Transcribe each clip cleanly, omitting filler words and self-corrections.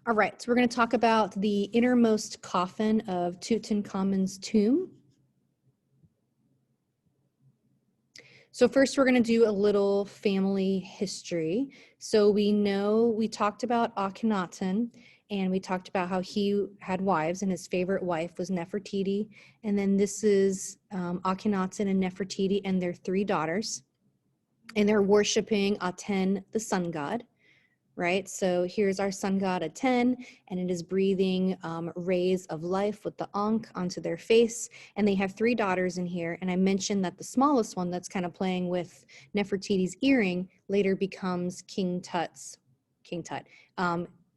All right, so we're going to talk about the innermost coffin of Tutenkhamun's tomb. So first we're going to do a little family history. So we talked about Akhenaten, and we talked about how he had wives, and his favorite wife was Nefertiti. And then this is Akhenaten and Nefertiti and their 3 daughters. And they're worshiping Aten, the sun god. Right, so here's our sun god Aten, and it is breathing rays of life with the Ankh onto their face. And they have 3 daughters in here. And I mentioned that the smallest one that's kind of playing with Nefertiti's earring later becomes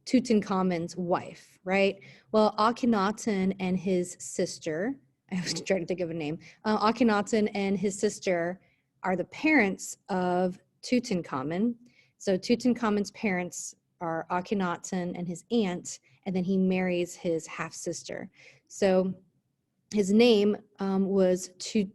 Tutenkhamun's wife, right? Well, Akhenaten and his sister, I was trying to think of a name, Akhenaten and his sister are the parents of Tutankhamun. So Tutenkhamun's parents are Akhenaten and his aunt, and then he marries his half-sister. So his name was I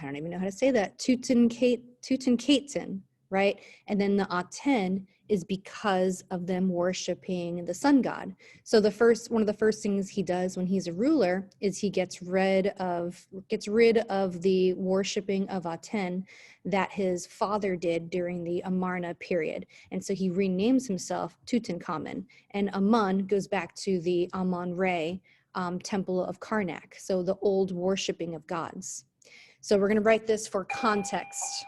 don't even know how to say that, Tutenkhaten, right? And then the Aten is because of them worshiping the sun god. So one of the first things he does when he's a ruler is he gets rid of the worshiping of Aten that his father did during the Amarna period. And so he renames himself Tutenkhamun. And Amun goes back to the Amun-Re temple of Karnak, so the old worshiping of gods. So we're going to write this for context.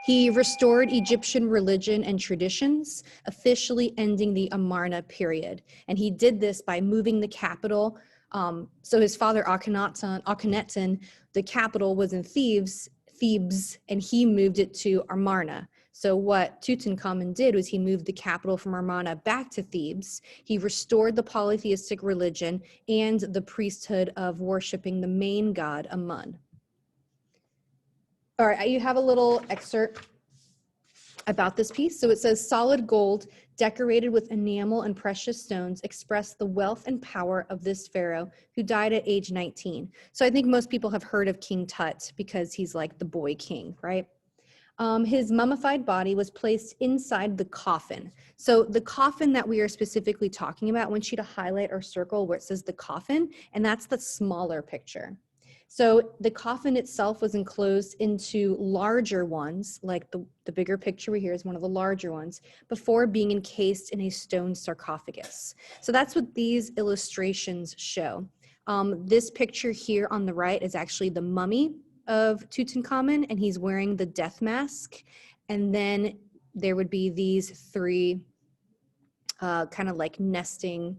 He restored Egyptian religion and traditions, officially ending the Amarna period. And he did this by moving the capital. So his father Akhenaten, the capital was in Thebes, and he moved it to Amarna. So what Tutankhamun did was he moved the capital from Amarna back to Thebes. He restored the polytheistic religion and the priesthood of worshiping the main god, Amun. All right, you have a little excerpt about this piece. So it says, solid gold decorated with enamel and precious stones express the wealth and power of this pharaoh who died at age 19. So I think most people have heard of King Tut because he's like the boy king, right? His mummified body was placed inside the coffin. So the coffin that we are specifically talking about, I want you to highlight or circle where it says the coffin, and that's the smaller picture. So the coffin itself was enclosed into larger ones, like the bigger picture here is one of the larger ones, before being encased in a stone sarcophagus. So that's what these illustrations show. This picture here on the right is actually the mummy of Tutankhamun, and he's wearing the death mask. And then there would be these 3 kind of like nesting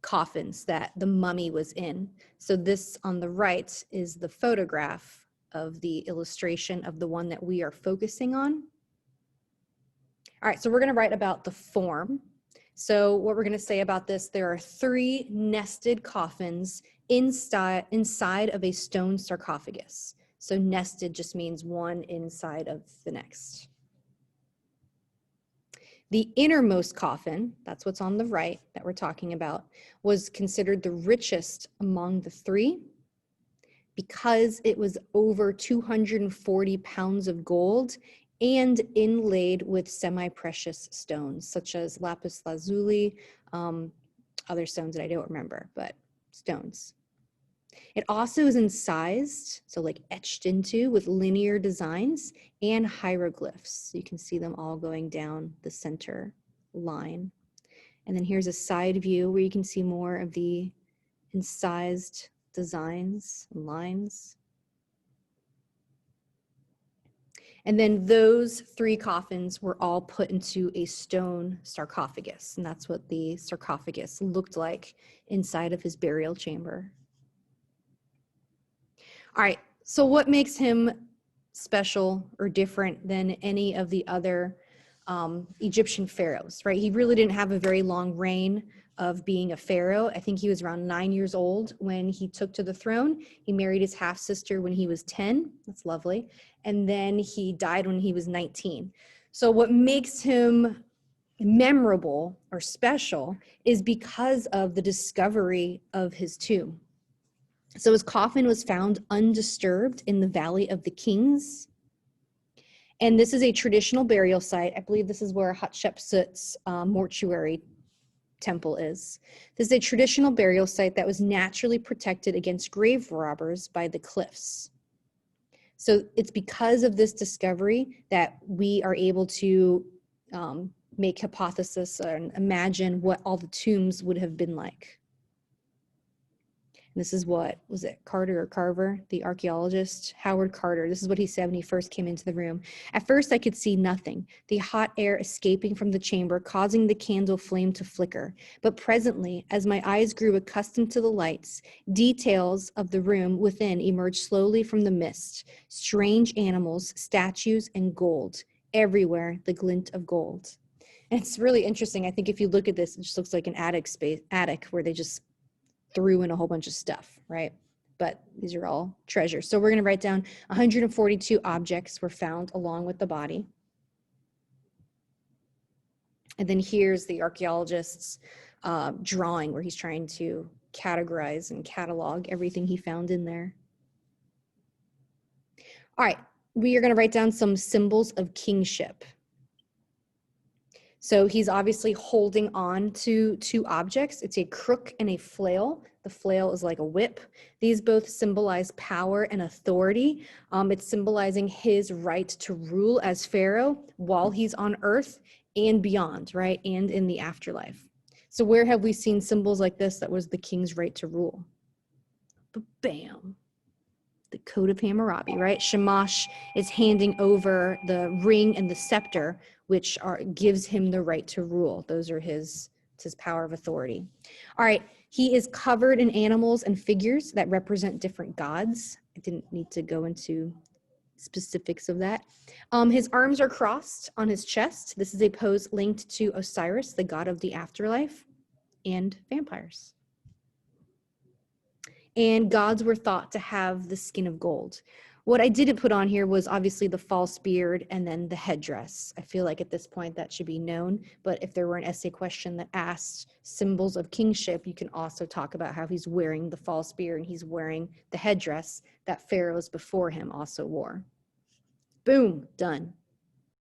coffins that the mummy was in. So this on the right is the photograph of the illustration of the one that we are focusing on. All right, so we're going to write about the form. So what we're going to say about this, there are 3 nested coffins inside of a stone sarcophagus. So nested just means one inside of the next. The innermost coffin, that's what's on the right that we're talking about, was considered the richest among the 3 because it was over 240 pounds of gold and inlaid with semi-precious stones, such as lapis lazuli, other stones that I don't remember, but stones. It also is incised, so like etched into with linear designs and hieroglyphs. You can see them all going down the center line. And then here's a side view where you can see more of the incised designs and lines. And then those 3 coffins were all put into a stone sarcophagus. And that's what the sarcophagus looked like inside of his burial chamber. All right, so what makes him special or different than any of the other Egyptian pharaohs, right? He really didn't have a very long reign of being a pharaoh. I think he was around 9 years old when he took to the throne. He married his half-sister when he was 10. That's lovely. And then he died when he was 19. So what makes him memorable or special is because of the discovery of his tomb. So his coffin was found undisturbed in the Valley of the Kings. And this is a traditional burial site. I believe this is where Hatshepsut's mortuary temple is. This is a traditional burial site that was naturally protected against grave robbers by the cliffs. So it's because of this discovery that we are able to make hypothesis and imagine what all the tombs would have been like. And this is what, was it Carter or Carver, the archaeologist? Howard Carter. This is what he said when he first came into the room. At first, I could see nothing, the hot air escaping from the chamber, causing the candle flame to flicker. But presently, as my eyes grew accustomed to the lights, details of the room within emerged slowly from the mist. Strange animals, statues, and gold. Everywhere, the glint of gold. And it's really interesting. I think if you look at this, it just looks like an attic where they just threw in a whole bunch of stuff, right? But these are all treasures. So we're going to write down 142 objects were found along with the body. And then here's the archaeologist's drawing where he's trying to categorize and catalog everything he found in there. All right, we are going to write down some symbols of kingship. So he's obviously holding on to two objects. It's a crook and a flail. The flail is like a whip. These both symbolize power and authority. It's symbolizing his right to rule as Pharaoh while he's on earth and beyond, right? And in the afterlife. So where have we seen symbols like this that was the king's right to rule? Bam. The Code of Hammurabi, right? Shamash is handing over the ring and the scepter, which gives him the right to rule. Those are his power of authority. All right, he is covered in animals and figures that represent different gods. I didn't need to go into specifics of that. His arms are crossed on his chest. This is a pose linked to Osiris, the god of the afterlife, and vampires. And gods were thought to have the skin of gold. What I didn't put on here was obviously the false beard and then the headdress. I feel like at this point that should be known, but if there were an essay question that asked symbols of kingship, you can also talk about how he's wearing the false beard and he's wearing the headdress that pharaohs before him also wore. Boom, done.